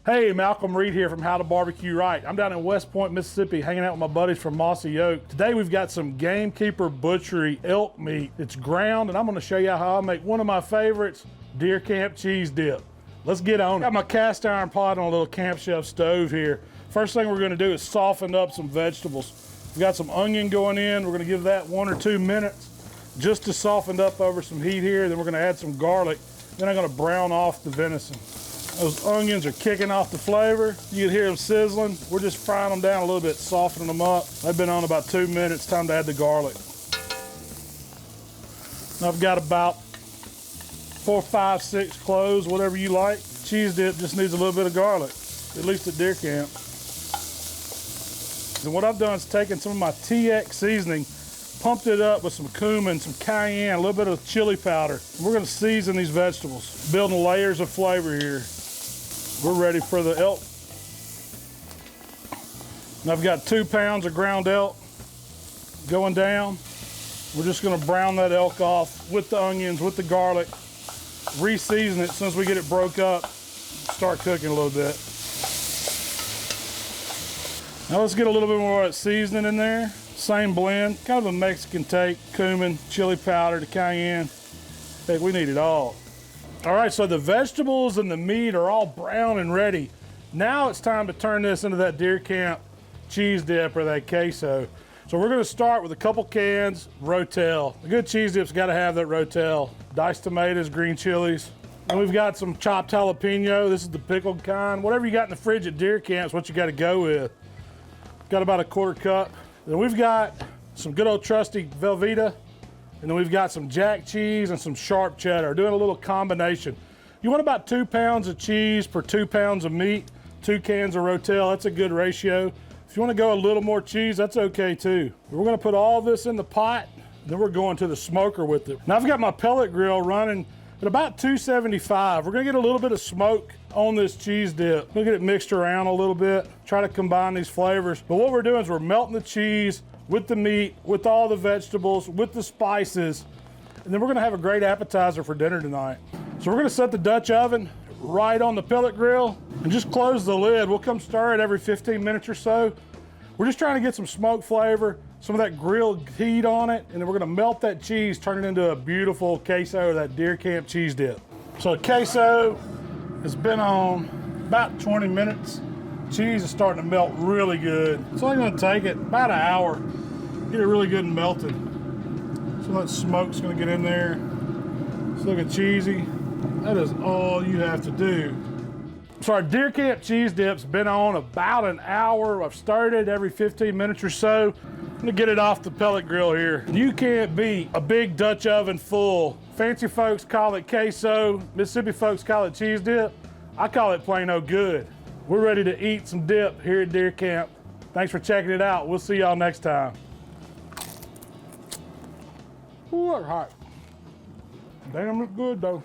Hey, Malcolm Reed here from HowToBBQRight. I'm down in West Point, Mississippi, hanging out with my buddies from Mossy. Today we've got some Gamekeeper Butchery elk meat. It's ground, and I'm gonna show you how I make one of my favorites, deer camp cheese dip. Let's get on it. Got my cast iron pot on a little camp chef stove here. First thing we're gonna do is soften up some vegetables. We got some onion going in. We're gonna give that 1 or 2 minutes just to soften up over some heat here. Then we're gonna add some garlic. Then I'm gonna brown off the venison. Those onions are kicking off the flavor. You can hear them sizzling. We're just frying them down a little bit, softening them up. They've been on about 2 minutes. Time to add the garlic. I've got about 4, 5, 6 cloves, whatever you like. Cheese dip just needs a little bit of garlic, at least at deer camp. And what I've done is taken some of my TX seasoning, pumped it up with some cumin, some cayenne, a little bit of chili powder. We're gonna season these vegetables, building layers of flavor here. We're ready for the elk. And I've got 2 pounds of ground elk going down. We're just gonna brown that elk off with the onions, with the garlic, re-season it as soon as we get it broke up, start cooking a little bit. Now let's get a little bit more of that seasoning in there. Same blend, kind of a Mexican take, cumin, chili powder, the cayenne. Heck, we need it all. All right, so the vegetables and the meat are all brown and ready. Now it's time to turn this into that deer camp cheese dip or that queso. So we're gonna start with a couple cans, Rotel. A good cheese dip's gotta have that Rotel. Diced tomatoes, green chilies. And we've got some chopped jalapeno. This is the pickled kind. Whatever you got in the fridge at deer camp is what you gotta go with. Got about a 1/4 cup. Then we've got some good old trusty velveeta. And then we've got some jack cheese and some sharp cheddar, doing a little combination. You want about 2 pounds of cheese per 2 pounds of meat, 2 cans of Rotel, that's a good ratio. If you want to go a little more cheese, that's okay too. We're gonna put all this in the pot, then we're going to the smoker with it. Now I've got my pellet grill running at about 275. We're gonna get a little bit of smoke on this cheese dip. We'll get it mixed around a little bit, try to combine these flavors. But what we're doing is we're melting the cheese with the meat, with all the vegetables, with the spices, and then we're gonna have a great appetizer for dinner tonight. So we're gonna set the Dutch oven right on the pellet grill and just close the lid. We'll come stir it every 15 minutes or so. We're just trying to get some smoke flavor, some of that grilled heat on it, and then we're gonna melt that cheese, turn it into a beautiful queso or that deer camp cheese dip. So the queso has been on about 20 minutes. Cheese is starting to melt really good. It's only gonna take it about an hour. Get it really good and melted. So that smoke's gonna get in there. It's looking cheesy. That is all you have to do. So our deer camp cheese dip's been on about an hour. I've stirred it every 15 minutes or so. I'm gonna get it off the pellet grill here. You can't beat a big Dutch oven full. Fancy folks call it queso. Mississippi folks call it cheese dip. I call it plain old good. We're ready to eat some dip here at deer camp. Thanks for checking it out. We'll see y'all next time. Ooh, that's hot. Damn, look good though.